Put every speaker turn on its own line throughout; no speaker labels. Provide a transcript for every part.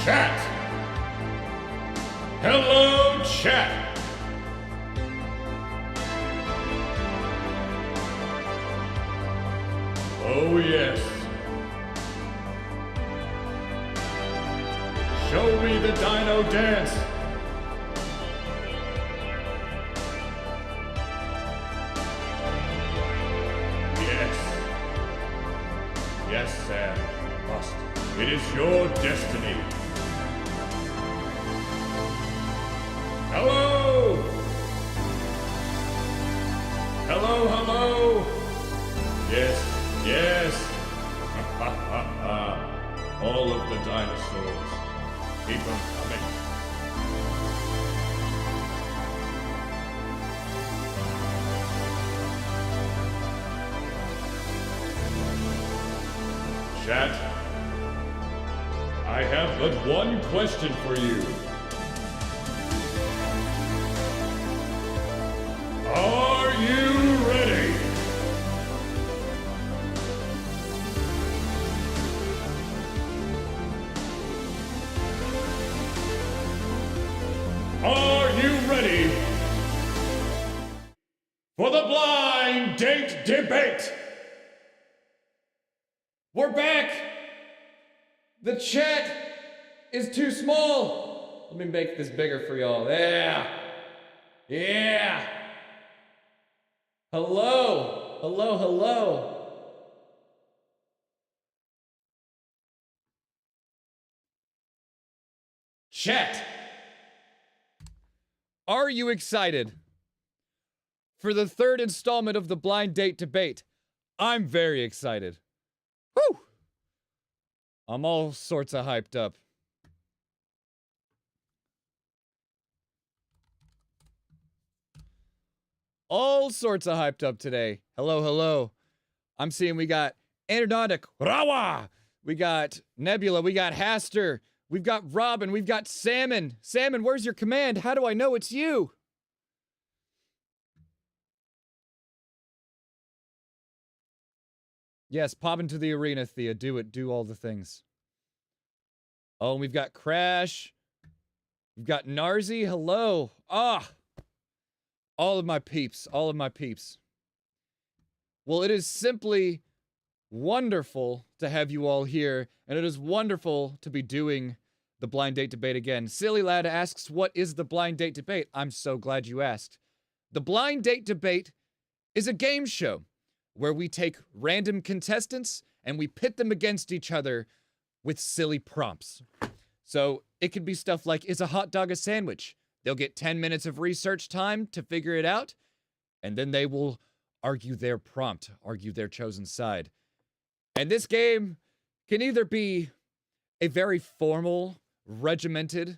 Chat! Hello, chat! Oh, yes. Show me the dino dance! Yes. Yes, Sam. Must. It is your destiny. Hello! Hello, hello! Yes, yes! All of the dinosaurs. Keep them coming. Chat, I have but one question for you. Are you ready? Are you ready for the blind date debate? We're back! The chat is too small. Let me make this bigger for y'all. Yeah! Yeah! Hello! Hello, hello! Chat! Are you excited for the third installment of the blind date debate? I'm very excited. Woo! I'm all sorts of hyped up. All sorts of hyped up today. Hello, hello. I'm seeing we got Aeronautic Rawa. We got Nebula. We got Haster. We've got Robin. We've got Salmon. Salmon, where's your command? How do I know it's you? Yes, pop into the arena, Thea. Do it. Do all the things. Oh, and we've got Crash. We've got Narzi. Hello. Ah. All of my peeps. All of my peeps. Well, it is simply wonderful to have you all here, and it is wonderful to be doing the blind date debate again. Silly Lad asks, what is the blind date debate? I'm so glad you asked. The blind date debate is a game show where we take random contestants and we pit them against each other with silly prompts. So it could be stuff like, is a hot dog a sandwich? They'll get 10 minutes of research time to figure it out, and then they will argue their prompt, argue their chosen side. And this game can either be a very formal, regimented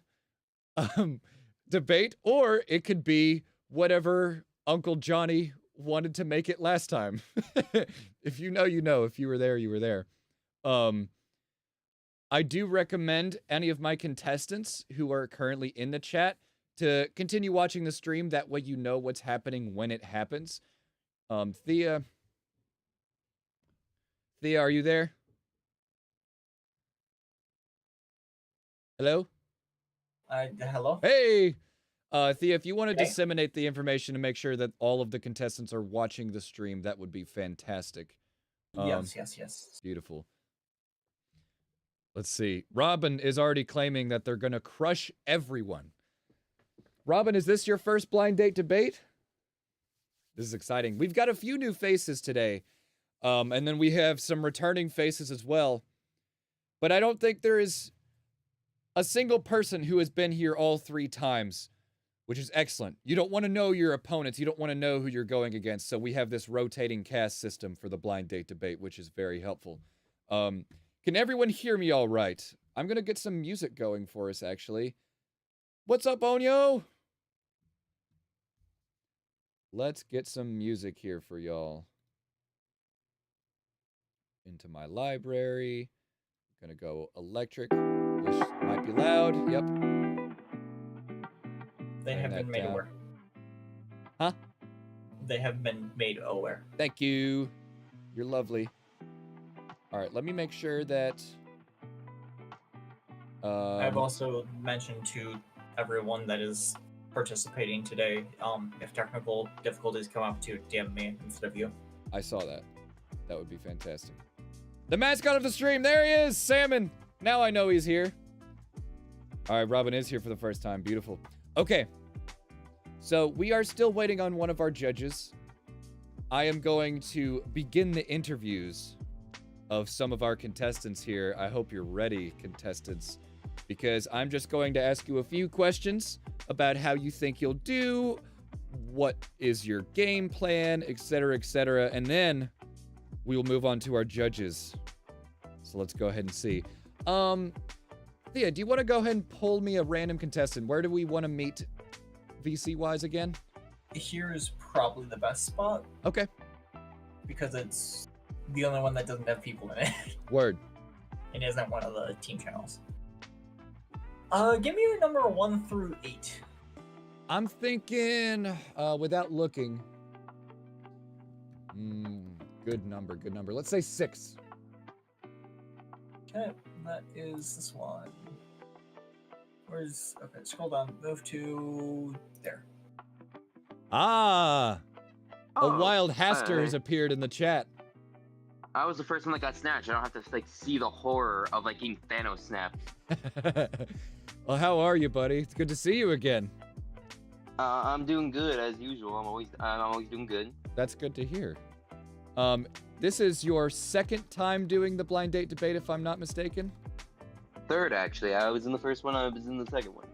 debate, or it could be whatever Uncle Johnny wanted to make it last time. If you know, you know. If you were there, you were there. I do recommend any of my contestants who are currently in the chat to continue watching the stream. That way you know what's happening when it happens. Thea, are you there? Hello?
Hello?
Hey! Thea, if you want to disseminate the information to make sure that all of the contestants are watching the stream, that would be fantastic.
Yes.
Beautiful. Let's see. Robin is already claiming that they're gonna crush everyone. Robin, is this your first blind date debate? This is exciting. We've got a few new faces today. And then we have some returning faces as well. But I don't think there is a single person who has been here all 3 times, which is excellent. You don't want to know your opponents. You don't want to know who you're going against. So we have this rotating cast system for the blind date debate, which is very helpful. Can everyone hear me all right? I'm going to get some music going for us, actually. What's up, Onyo? Let's get some music here for y'all. Into my library. I'm gonna go electric. This might be loud. Yep.
They have been made aware.
Huh?
They have been made aware.
Thank you. You're lovely. All right, let me make sure that
I've also mentioned to everyone that is participating today, if technical difficulties come up, to DM me instead of you.
I saw that. That would be fantastic. The mascot of the stream, there he is, Salmon. Now I know he's here. All right, Robin is here for the first time. Beautiful. Okay. So we are still waiting on one of our judges. I am going to begin the interviews of some of our contestants here. I hope you're ready, contestants, because I'm just going to ask you a few questions about how you think you'll do, what is your game plan, etc., etc., and then we will move on to our judges. So let's go ahead and see. Thea, do you want to go ahead and pull me a random contestant? Where do we want to meet VC-wise again?
Here is probably the best spot.
Okay.
Because it's the only one that doesn't have people in it.
Word.
It isn't one of the team channels. Give me your number 1 through 8.
I'm thinking, without looking. Good number, good number. Let's say 6.
Okay, that is this one. Where's... Okay, scroll down. Move to... there.
Ah!
Oh,
a wild Haster has appeared in the chat.
I was the first one that got snatched. I don't have to like see the horror of like getting Thanos snapped.
Well, how are you, buddy? It's good to see you again.
I'm doing good as usual. I'm always doing good.
That's good to hear. This is your second time doing the blind date debate, if I'm not mistaken.
Third, actually. I was in the first one. I was in the second one.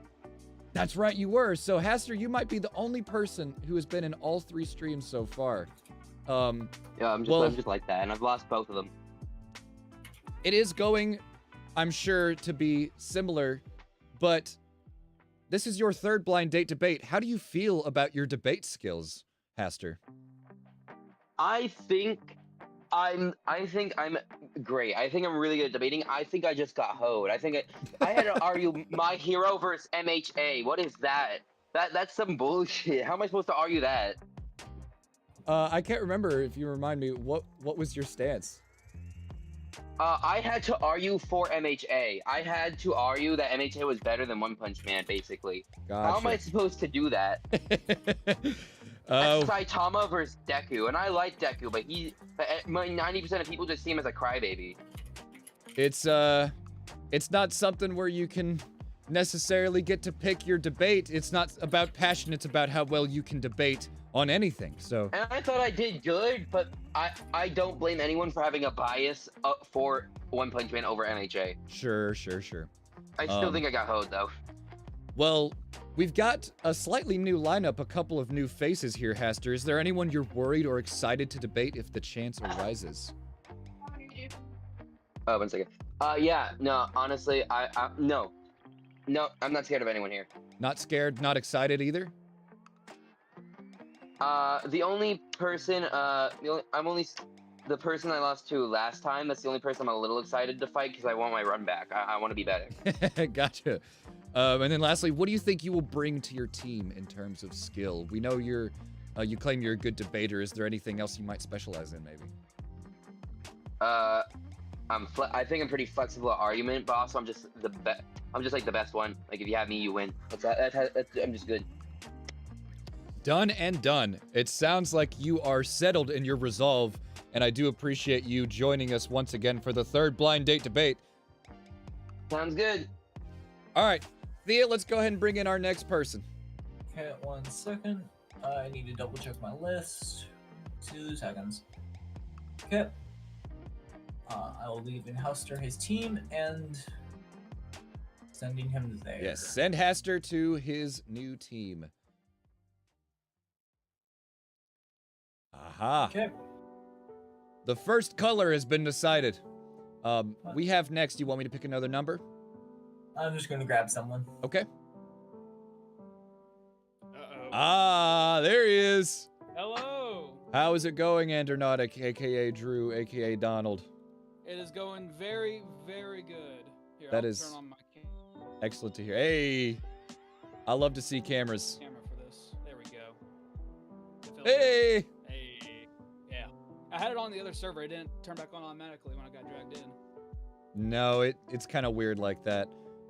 That's right, you were. So, Haster, you might be the only person who has been in all 3 streams so far.
Yeah, I'm just like that, and I've lost both of them.
It is going, I'm sure, to be similar, but this is your 3rd blind date debate. How do you feel about your debate skills, Haster?
I think I'm great. I think I'm really good at debating. I think I just got hoed. I think I had to argue my hero versus MHA. What is that? That's some bullshit. How am I supposed to argue that?
I can't remember. If you remind me, what was your stance?
I had to argue for MHA. I had to argue that MHA was better than One Punch Man, basically.
Gotcha.
How am I supposed to do that? That's Saitama versus Deku, and I like Deku, but 90% of people just see him as a crybaby.
It's not something where you can necessarily get to pick your debate. It's not about passion. It's about how well you can debate on anything. So.
And I thought I did good, but I don't blame anyone for having a bias for One Punch Man over MHA.
Sure.
I still think I got hoed though.
Well, we've got a slightly new lineup, a couple of new faces here, Haster. Is there anyone you're worried or excited to debate if the chance arises?
Oh, 1 second. Yeah, no, honestly, no, I'm not scared of anyone here.
Not scared, not excited either?
The only person, the person I lost to last time, that's the only person I'm a little excited to fight because I want my run back. I want to be better.
Gotcha. And then lastly, what do you think you will bring to your team in terms of skill? We know you claim you're a good debater. Is there anything else you might specialize in, maybe?
I think I'm pretty flexible at argument, but also I'm just like the best one. Like if you have me, you win. I'm just good.
Done and done. It sounds like you are settled in your resolve, and I do appreciate you joining us once again for the 3rd blind date debate.
Sounds good.
All right, Thea, let's go ahead and bring in our next person.
Okay, 1 second. I need to double check my list. 2 seconds. Okay. I will leave in Haster his team and sending him there.
Yes, send Haster to his new team. Aha.
Okay.
The first color has been decided. We have next. You want me to pick another number?
I'm just going to grab someone.
Okay.
Uh-oh.
Ah, there he is.
Hello.
How is it going, Andronautic, aka Drew, aka Donald?
It is going very, very good. Here,
That
I'll
is-
turn on my
Excellent to hear. Hey, I love to see cameras.
camera for this. There we go. It feels
Hey.
good. Hey. Yeah. I had it on the other server. It didn't turn back on automatically when I got dragged in.
No, it's kind of weird like that.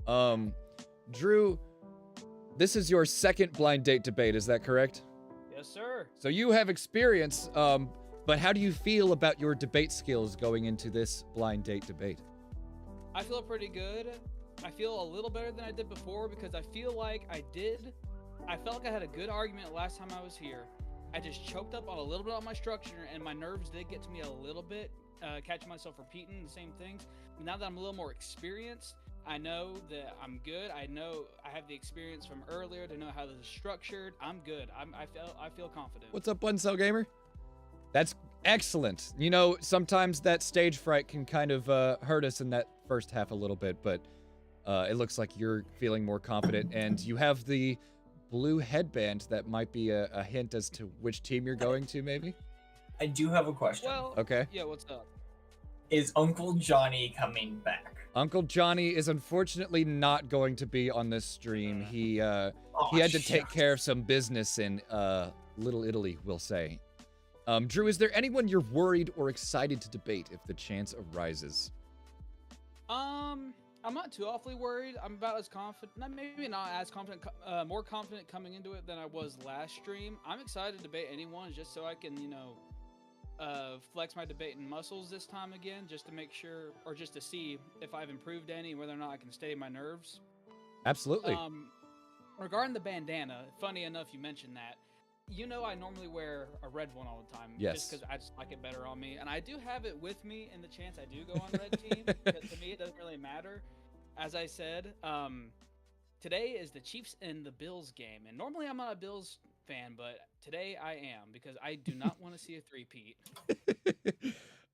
Drew, this is your second blind date debate, is that correct?
Yes, sir.
So you have experience, but how do you feel about your debate skills going into this blind date debate?
I feel pretty good. I feel a little better than I did before because I feel like I felt like I had a good argument last time I was here. I just choked up on a little bit on my structure and my nerves did get to me a little bit, catching myself repeating the same things. But now that I'm a little more experienced, I know that I'm good. I know I have the experience from earlier to know how this is structured. I'm good. I feel confident.
What's up, One Cell Gamer? That's excellent. You know, sometimes that stage fright can kind of hurt us in that first half a little bit, but it looks like you're feeling more confident, and you have the blue headband that might be a hint as to which team you're going to, maybe?
I do have a question.
Well,
Okay.
Yeah, what's up?
Is Uncle Johnny coming back?
Uncle Johnny is unfortunately not going to be on this stream. He had to take care of some business in Little Italy, we'll say. Drew, is there anyone you're worried or excited to debate if the chance arises?
I'm not too awfully worried. I'm about as confident, maybe not as confident, more confident coming into it than I was last stream. I'm excited to debate anyone just so I can, you know, flex my debating muscles this time again, just to make sure, or just to see if I've improved any, whether or not I can stay my nerves.
Absolutely.
Regarding the bandana, funny enough you mentioned that. You know, I normally wear a red one all the time.
Yes.
Just because I just like it better on me. And I do have it with me in the chance I do go on red team. Because to me, it doesn't really matter. As I said, today is the Chiefs and the Bills game. And normally I'm not a Bills fan, but today I am. Because I do not want to see a three-peat.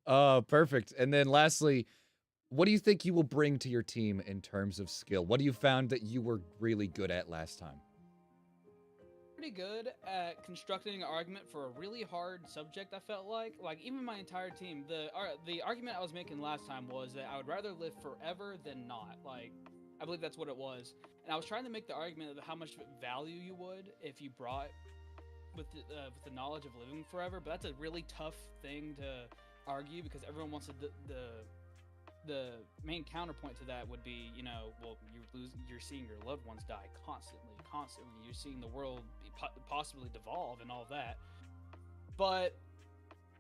Oh, perfect. And then lastly, what do you think you will bring to your team in terms of skill? What do you found that you were really good at last time?
Pretty good at constructing an argument for a really hard subject. I felt like even my entire team, the argument I was making last time was that I would rather live forever than not. Like, I believe that's what it was, and I was trying to make the argument of how much value you would if you brought with the knowledge of living forever. But that's a really tough thing to argue because everyone wants the main counterpoint to that would be, you know, well, you're seeing your loved ones die constantly. You're seeing the world possibly devolve and all that. But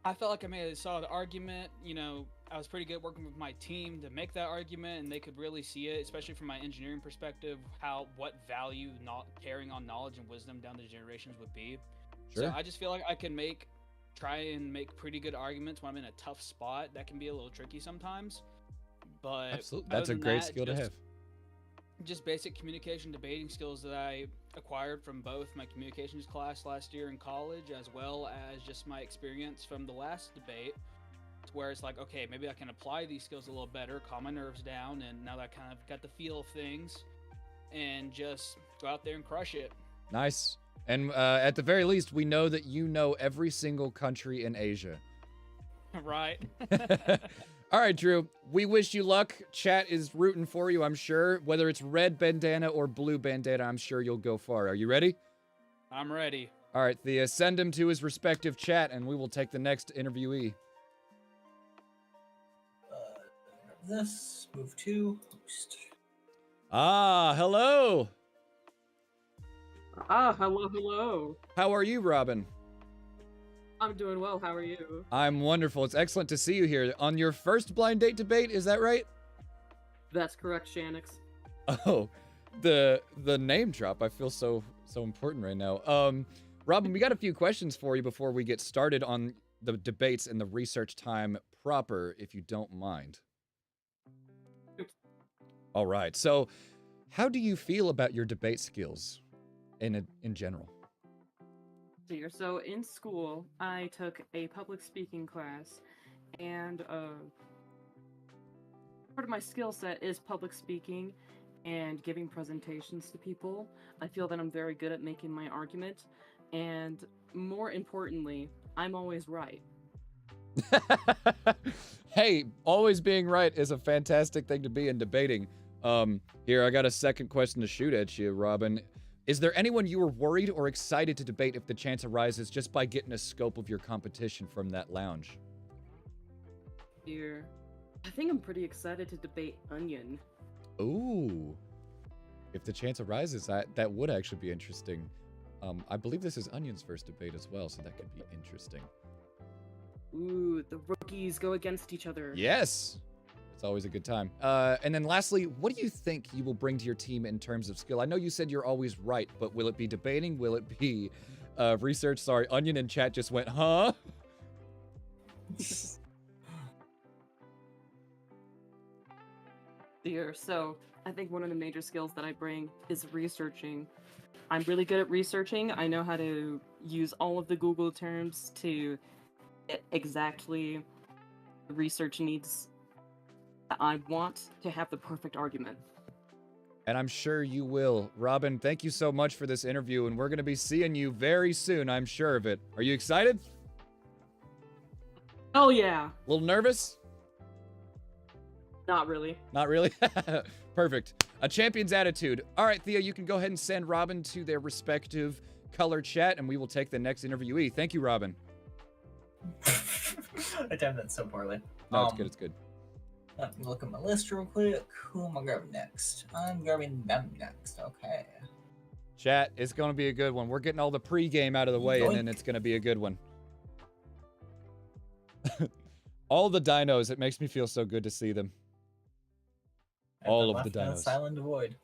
I felt like I made a solid argument. You know, I was pretty good working with my team to make that argument, and they could really see it, especially from my engineering perspective, what value not carrying on knowledge and wisdom down the generations would be.
Sure.
So I just feel like I can try and make pretty good arguments when I'm in a tough spot. That can be a little tricky sometimes. But
absolutely, that's a great skill to have.
Just basic communication debating skills that I acquired from both my communications class last year in college, as well as just my experience from the last debate, where it's like, okay, maybe I can apply these skills a little better, calm my nerves down, and now that I kind of got the feel of things, and just go out there and crush it.
Nice. And at the very least, we know that you know every single country in Asia.
Right.
All right, Drew, we wish you luck. Chat is rooting for you, I'm sure. Whether it's red bandana or blue bandana, I'm sure you'll go far. Are you ready?
I'm ready.
All right, Thea, send him to his respective chat, and we will take the next interviewee.
This, move to host.
Ah, hello.
Ah, hello.
How are you, Robin?
I'm doing well. How are you?
I'm wonderful. It's excellent to see you here. On your first blind date debate, is that right?
That's correct, Shanix.
Oh, the name drop. I feel so important right now. Robin, we got a few questions for you before we get started on the debates and the research time proper, if you don't mind.
Oops.
All right. So, how do you feel about your debate skills in general?
So in school, I took a public speaking class, and part of my skill set is public speaking and giving presentations to people. I feel that I'm very good at making my argument, and more importantly, I'm always right.
Hey, always being right is a fantastic thing to be in debating. Here, I got a second question to shoot at you, Robin. Is there anyone you were worried or excited to debate if the chance arises just by getting a scope of your competition from that lounge?
Here, I think I'm pretty excited to debate Onion.
Ooh. If the chance arises, that would actually be interesting. I believe this is Onion's first debate as well, so that could be interesting.
Ooh, the rookies go against each other.
Yes! It's always a good time. And then lastly, what do you think you will bring to your team in terms of skill? I know you said you're always right, but will it be debating? Will it be research? Sorry, Onion in chat just went, huh?
Here, so I think one of the major skills that I bring is researching. I'm really good at researching. I know how to use all of the Google terms to get exactly the research needs that I want to have the perfect argument.
And I'm sure you will. Robin, thank you so much for this interview, and we're going to be seeing you very soon, I'm sure of it. Are you excited?
Oh yeah.
A little nervous?
Not really.
Not really? Perfect. A champion's attitude. All right, Thea, you can go ahead and send Robin to their respective color chat, and we will take the next interviewee. Thank you, Robin.
I timed that so poorly.
No, it's good, it's good.
Let me look at my list real quick. Who am I grabbing next? I'm grabbing them next. Okay.
Chat, it's going to be a good one. We're getting all the pregame out of the way, and then
Yoink.
it's going to be a good one. All the dinos, it makes me feel so good to see them.
I've
All
been
of the
left in a
dinos.
silent void.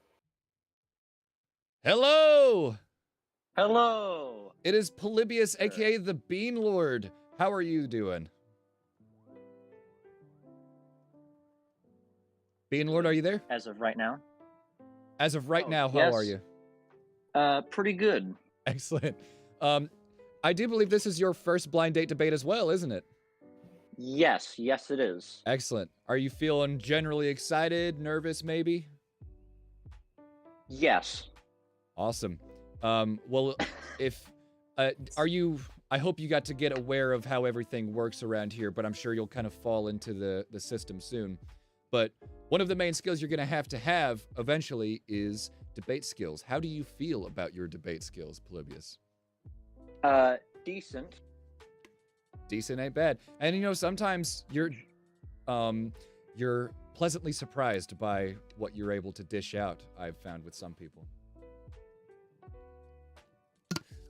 Hello!
Hello!
It is Polybius, aka the Bean Lord. How are you doing? Bean Lord, are you there?
As of right now?
As of right
Oh,
now, how
yes.
are you?
Pretty good.
Excellent. I do believe this is your first blind date debate as well, isn't it?
Yes, yes it is.
Excellent. Are you feeling generally excited, nervous maybe?
Yes.
Awesome. Well, if I hope you got to get aware of how everything works around here, but I'm sure you'll kind of fall into the system soon. But one of the main skills you're going to have eventually is debate skills. How do you feel about your debate skills, Polybius?
Decent.
Decent ain't bad. And you know, sometimes you're pleasantly surprised by what you're able to dish out, I've found with some people.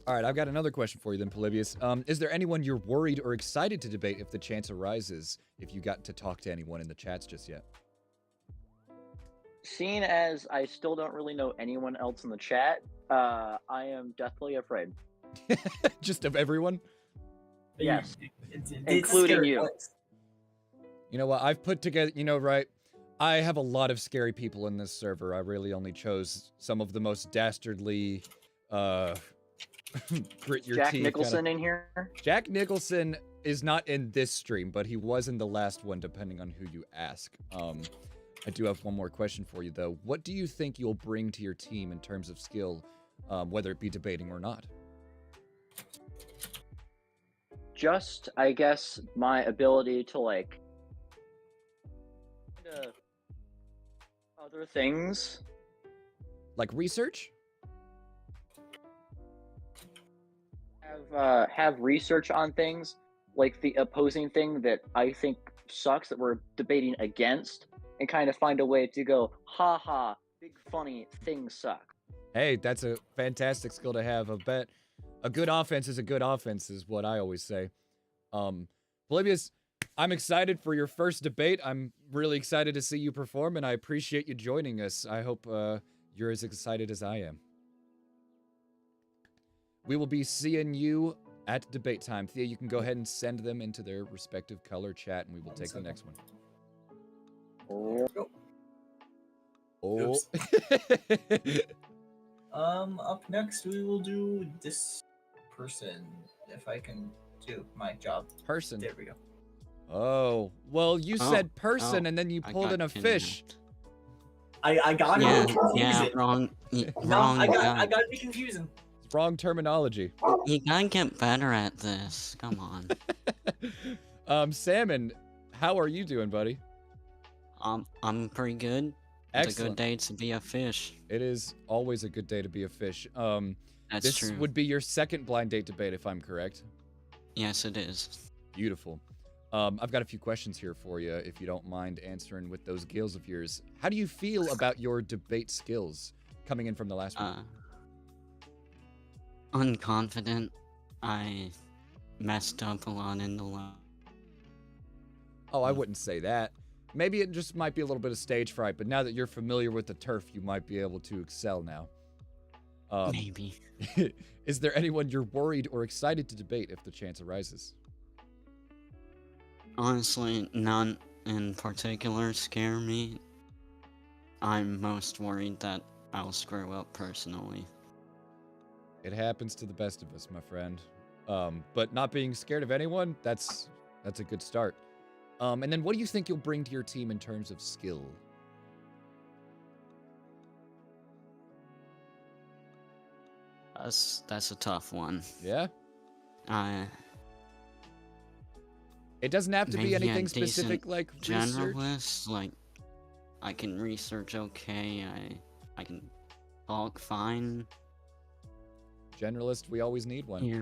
All right, I've got another question for you then, Polybius. Is there anyone you're worried or excited to debate if the chance arises, if you got to talk to anyone in the chats just yet?
Seeing as I still don't really know anyone else in the chat, I am deathly afraid.
Just of everyone?
Yes.
It's
Including
scary
you.
voice.
You know what? I've put together, right? I have a lot of scary people in this server. I really only chose some of the most dastardly, grit your
Jack
teeth.
Nicholson in here?
Jack Nicholson is not in this stream, but he was in the last one, depending on who you ask. I do have one more question for you, though. What do you think you'll bring to your team in terms of skill, whether it be debating or not?
Just, I guess, my ability to, like, other things.
Like research?
Have research on things, like the opposing thing that I think sucks that we're debating against, and kind of find a way to go, ha ha, big funny things suck.
Hey, that's a fantastic skill to have. I bet a good offense is a good offense is what I always say. Polybius, I'm excited for your first debate. I'm really excited to see you perform, and I appreciate you joining us. I hope you're as excited as I am. We will be seeing you at debate time. Thea, you can go ahead and send them into their respective color chat, and we will take the next one. Oh.
Up next we will do this person. If I can do my job.
Person.
There we go.
Oh, well, you said person, and then you
I
pulled
got
in a
kidnapped.
fish.
I got
Yeah,
it confusing.
yeah, wrong,
No,
wrong
I
guy.
got it confusing.
It's wrong terminology.
You gotta get better at this. Come on.
Salmon, how are you doing, buddy?
I'm pretty good. It's a
Excellent.
good day to be a fish.
It is always a good day to be a fish.
That's
This
true.
would be your second blind date debate, if I'm correct.
Yes, it is.
Beautiful. I've got a few questions here for you, if you don't mind answering with those gills of yours. How do you feel about your debate skills? coming in from the last one?
Unconfident. I messed up a lot in the last.
Oh, I wouldn't say that. Maybe it just might be a little bit of stage fright, but now that you're familiar with the turf, you might be able to excel now.
Maybe.
Is there anyone you're worried or excited to debate if the chance arises?
Honestly, none in particular scare me. I'm most worried that I'll screw up personally.
It happens to the best of us, my friend. But not being scared of anyone, that's a good start. And then what do you think you'll bring to your team in terms of skill?
That's a tough one.
Yeah? It doesn't have to be
maybe a
anything specific
decent
like research.
generalist, like I can research okay, I can talk fine.
Generalist, we always need one.
Yeah.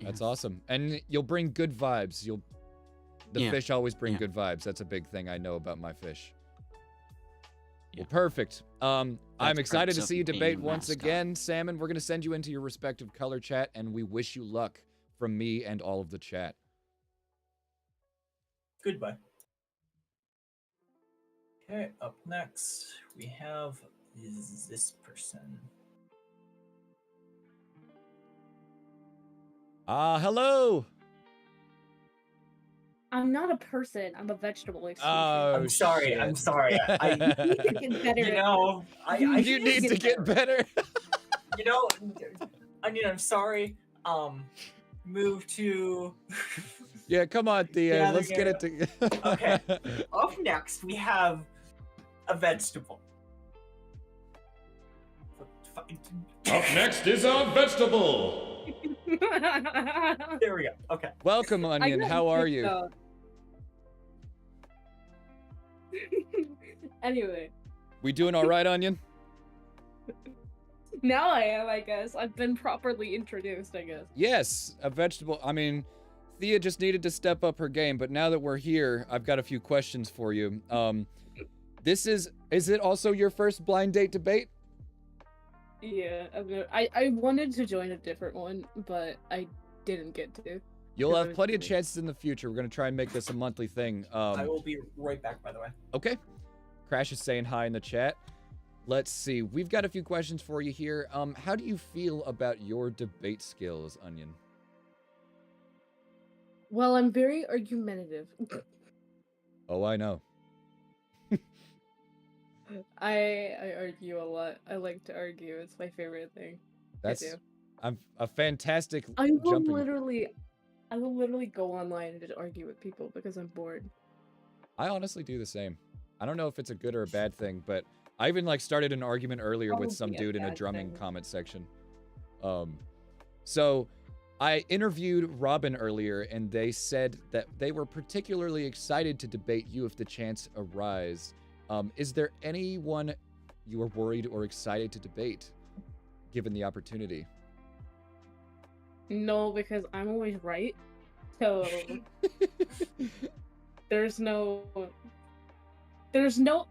That's awesome. And you'll bring good vibes. The fish always bring
Yeah.
good vibes. That's a big thing I know about my fish.
Yeah.
Well, perfect. I'm
That's
excited
perks
to
of
see you
being
debate
a
once
mascot.
again, Salmon. We're going to send you into your respective color chat, and we wish you luck from me and all of the chat.
Goodbye. Okay, up next we have this person.
Hello.
I'm not a person. I'm a vegetable. Excuse
Oh,
I'm sorry.
shit.
I'm sorry. I
me. You need to get better.
you know I
You need to get better.
you know Onion, I'm sorry. Move to
Yeah, come on, Thea.
Yeah,
Let's
they're
get it together.
Okay. Up next we have a vegetable.
Up next is a vegetable.
There we go. Okay.
Welcome, Onion. How are you?
Anyway,
We doing all right, Onion?
now I am, I guess. I've been properly introduced, I guess.
Yes, a vegetable. I mean, Thea just needed to step up her game, but now that we're here, I've got a few questions for you. Is it also your first blind date debate?
Yeah, I wanted to join a different one, but I didn't get to.
You'll have plenty of chances in the future. We're going to try and make this a monthly thing.
I will be right back, by the way.
Okay. Crash is saying hi in the chat. Let's see. We've got a few questions for you here. How do you feel about your debate skills, Onion?
Well, I'm very argumentative.
Oh, I know.
I argue a lot. I like to argue. It's my favorite thing.
I'm a fantastic
I will
jumping.
literally go online and just argue with people because I'm bored.
I honestly do the same. I don't know if it's a good or a bad thing, but I even started an argument earlier with some
Probably a
dude in a
bad
drumming
thing.
comment section. So I interviewed Robin earlier, and they said that they were particularly excited to debate you if the chance arise. Is there anyone you are worried or excited to debate, given the opportunity?
No, because I'm always right. So there's no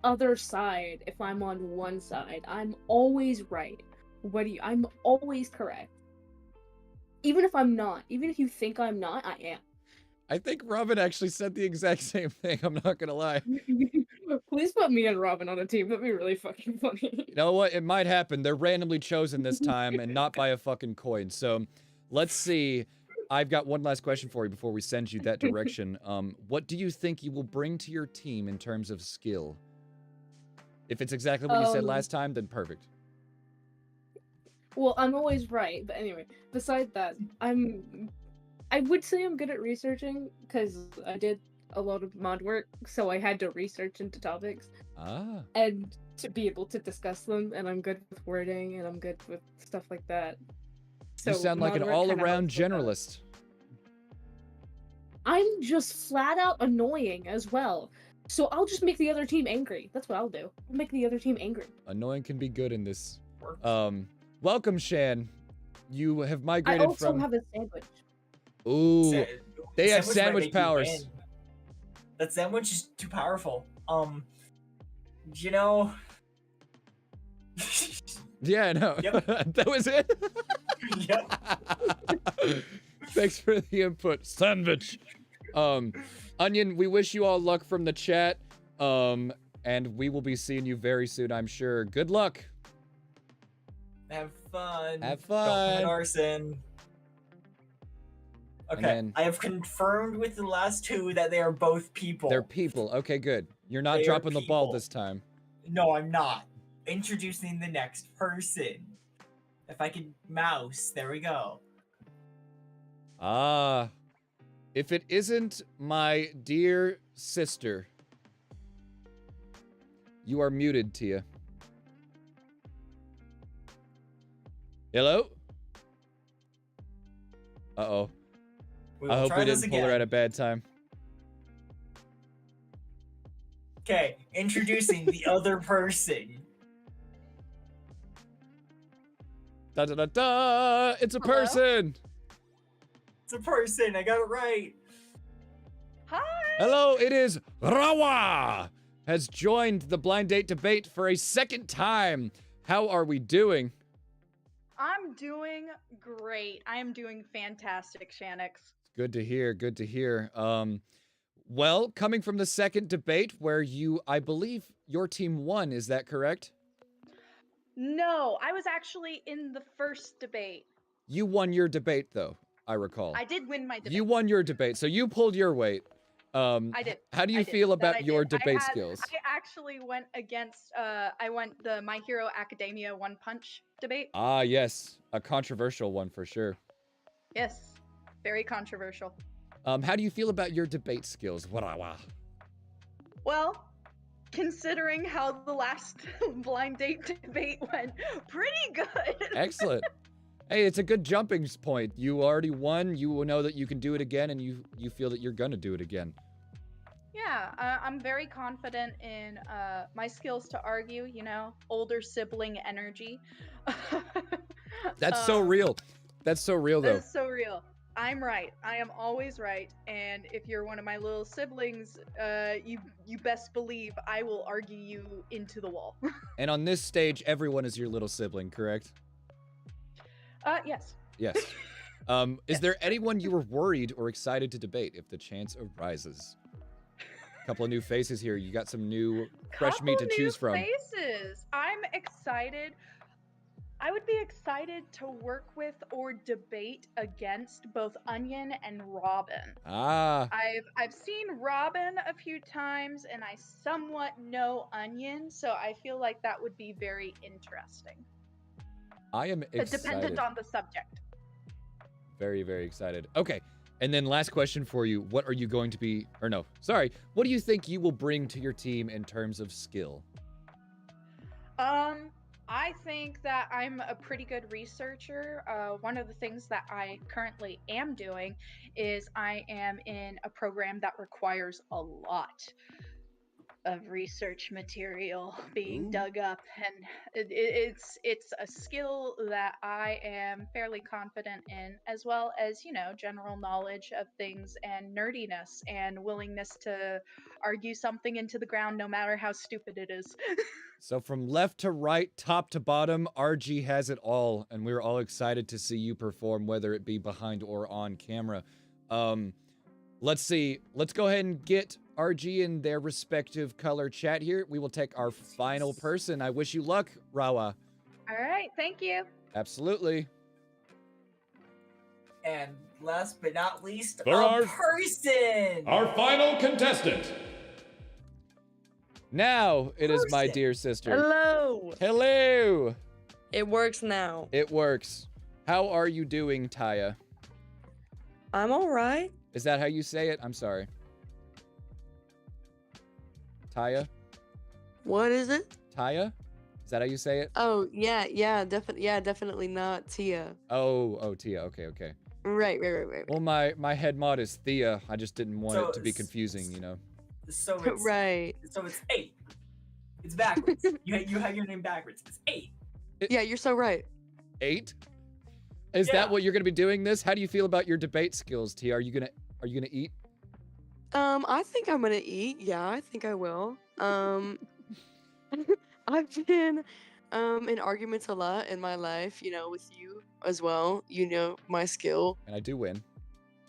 other side if I'm on one side. I'm always right. I'm always correct. Even if I'm not. Even if you think I'm not, I am.
I think Robin actually said the exact same thing. I'm not gonna lie.
Please put me and Robin on a team. That'd be really fucking funny.
You know what? It might happen. They're randomly chosen this time and not by a fucking coin. So let's see. I've got one last question for you before we send you that direction. What do you think you will bring to your team in terms of skill? If it's exactly what you said last time, then perfect.
Well, I'm always right. But anyway, besides that, I would say I'm good at researching because I did a lot of mod work, so I had to research into topics and to be able to discuss them, and I'm good with wording and I'm good with stuff like that.
You sound like an
mod work kinda
all-around
helps with that.
generalist.
I'm just flat out annoying as well. So I'll just make the other team angry. That's what I'll do. I'll make the other team angry.
Annoying can be good in this. Welcome, Shan. You have
I
migrated
also
from.
have a sandwich.
Ooh, they have
might
sandwich
make you
powers.
win. That sandwich is too powerful. You know,
Yeah, I know.
Yep.
That was it?
Yep.
Thanks for the input, sandwich. Onion, we wish you all luck from the chat. And we will be seeing you very soon, I'm sure. Good luck.
Have fun.
Have
Don't
fun.
commit arson. Okay,
then-
I have confirmed with the last two that they are both people.
They're people. Okay, good. You're not
They are
dropping the ball
people.
this time.
No, I'm not. Introducing the next person. If I could mouse, there we go.
Ah. If it isn't my dear sister. You are muted, Tia. Hello? Uh-oh. I hope we didn't pull her at a bad time.
Okay, introducing the other person.
Da da da da! It's a
Hello?
person!
It's a person, I got it right.
Hi.
Hello, it is Rawa! Has joined the blind date debate for a second time. How are we doing?
I'm doing great. I am doing fantastic, Shanix.
Good to hear, good to hear. Well, coming from the second debate where I believe your team won, is that correct?
No, I was actually in the first debate.
You won your debate though, I recall.
I did win my debate.
You won your debate, so you pulled your weight.
I did.
How do you
I did.
feel
That
about
I
your
did.
debate skills?
I actually went against, I went the My Hero Academia One Punch debate.
Ah, yes. A controversial one for sure.
Yes, very controversial.
How do you feel about your debate skills? Wah.
Well, considering how the last blind date debate went, pretty good.
Excellent. Hey, it's a good jumping point. You already won. You will know that you can do it again, and you feel that you're gonna do it again.
Yeah, I'm very confident in my skills to argue, you know, older sibling energy.
That's so real. That's so real, though.
That's so real. I'm right. I am always right. And if you're one of my little siblings, you best believe I will argue you into the wall.
And on this stage, everyone is your little sibling, correct?
Yes.
Yes. Is there anyone you were worried or excited to debate if the chance arises? A couple of new faces here. You got some new fresh meat to choose from.
Faces. I'm excited. I would be excited to work with or debate against both Onion and Robin.
Ah.
I've seen Robin a few times and I somewhat know Onion, so I feel like that would be very interesting.
I am excited.
Dependent on the subject.
Very, very excited. Okay. And then last question for you. What are you going to be, or no, sorry. What do you think you will bring to your team in terms of skill?
I think that I'm a pretty good researcher. One of the things that I currently am doing is I am in a program that requires a lot of research material being dug up, and it's a skill that I am fairly confident in, as well as, you know, general knowledge of things and nerdiness and willingness to argue something into the ground no matter how stupid it is.
So from left to right, top to bottom, RG has it all, and we're all excited to see you perform, whether it be behind or on camera. Let's see. Let's go ahead and get RG in their respective color chat here. We will take our final person. I wish you luck, Rawa.
All right, thank you.
Absolutely.
And last but not least,
For our
person!
Our final contestant.
Now it is my dear sister.
Hello.
Hello.
It works now.
It works. How are you doing, Taya?
I'm all right.
Is that how you say it? I'm sorry. Taya?
What is it?
Taya? Is that how you say it?
Oh, yeah, definitely not Tia.
Oh, Tia. Okay.
Right.
Well, my head mod is Thea. I just didn't want it to be confusing, you know.
So it's
right.
So it's 8. It's backwards. you have your name backwards. It's 8.
Yeah, you're so right.
8? Is that what you're gonna be doing this? How do you feel about your debate skills, Tia? Are you gonna eat?
I think I'm gonna eat. Yeah, I think I will. I've been in arguments a lot in my life, with you as well. You know my skill.
And I do win.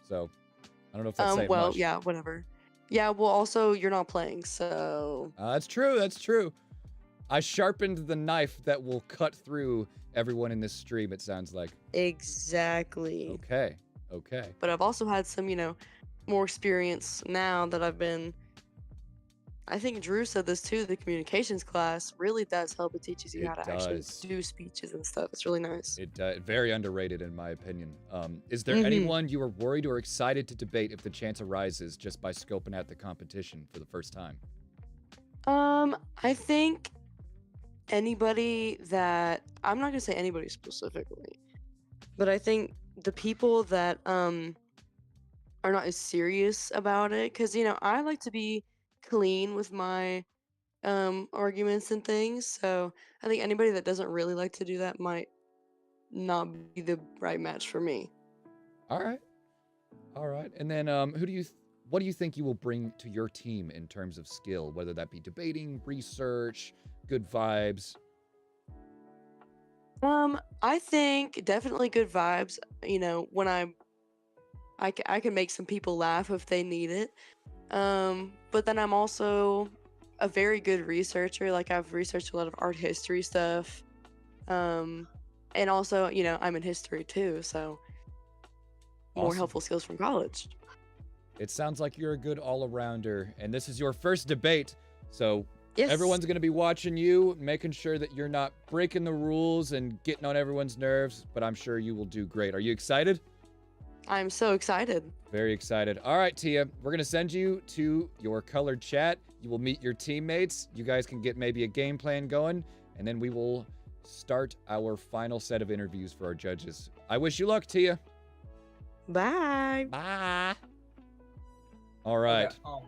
So, I don't know if that's saying
Well,
much.
yeah, whatever. Yeah, well, also, you're not playing, so...
That's true, that's true. I sharpened the knife that will cut through everyone in this stream, it sounds like.
Exactly.
Okay, okay.
But I've also had some, more experience now that I've been... I think Drew said this too, the communications class really does help. It teaches you how to actually do speeches and stuff. It's really nice.
Very underrated in my opinion. Is there
Mhm.
anyone you are worried or excited to debate if the chance arises just by scoping out the competition for the first time?
I think anybody that... I'm not gonna say anybody specifically, but I think the people that are not as serious about it, because I like to be clean with my arguments and things, so I think anybody that doesn't really like to do that might not be the right match for me.
All right. And then what do you think you will bring to your team in terms of skill, whether that be debating, research, good vibes?
I think definitely good vibes. When I can make some people laugh if they need it. But then I'm also a very good researcher. Like, I've researched a lot of art history stuff. And also, I'm in history too, so more
Awesome.
helpful skills from college.
It sounds like you're a good all-arounder, and this is your first debate, so
Yes.
everyone's going to be watching you, making sure that you're not breaking the rules and getting on everyone's nerves, but I'm sure you will do great. Are you excited?
I'm so excited.
Very excited. All right, Tia, we're going to send you to your colored chat. You will meet your teammates. You guys can get maybe a game plan going, and then we will start our final set of interviews for our judges. I wish you luck, Tia.
Bye.
Bye. All right.
Okay,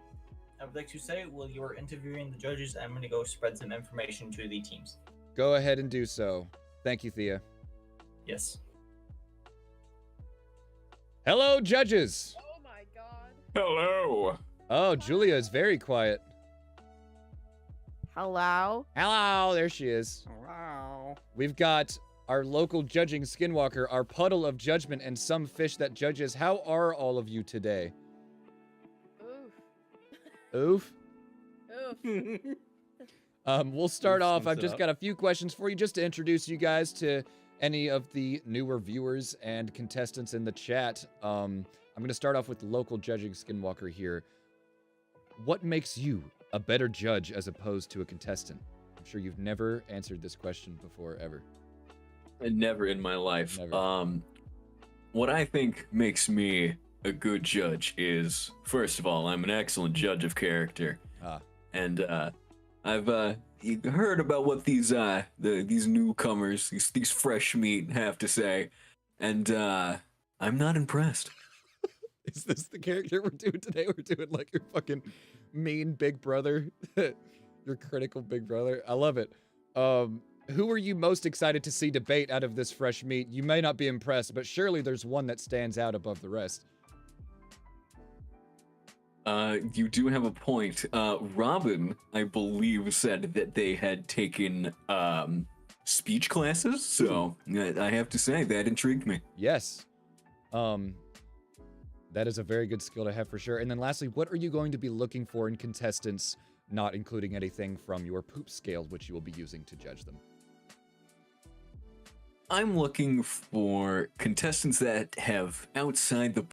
I would like to say, while you're interviewing the judges, I'm going to go spread some information to the teams.
Go ahead and do so. Thank you, Thea.
Yes.
Hello, judges.
Oh my god.
Hello.
Oh, Julia is very quiet.
Hello?
Hello, there she is.
Hello.
We've got our local judging skinwalker, our puddle of judgment, and some fish that judges. How are all of you today? Oof.
Oof.
We'll start
Oof
off.
sums
I've
it
just
up.
got a few questions for you just to introduce you guys to any of the newer viewers and contestants in the chat. I'm going to start off with local judging skinwalker here. What makes you a better judge as opposed to a contestant? I'm sure you've never answered this question before, ever.
Never in my life.
Never.
What I think makes me a good judge is, first of all, I'm an excellent judge of character. And I've heard about what these newcomers, these fresh meat have to say, and I'm not impressed.
Is this the character we're doing today? We're doing like your fucking mean big brother, your critical big brother. I love it. Who are you most excited to see debate out of this fresh meat? You may not be impressed, but surely there's one that stands out above the rest.
You do have a point. Robin, I believe, said that they had taken speech classes, so I have to say that intrigued me.
Yes. That is a very good skill to have for sure. And then lastly, what are you going to be looking for in contestants, not including anything from your poop scale, which you will be using to judge them?
I'm looking for contestants that have outside the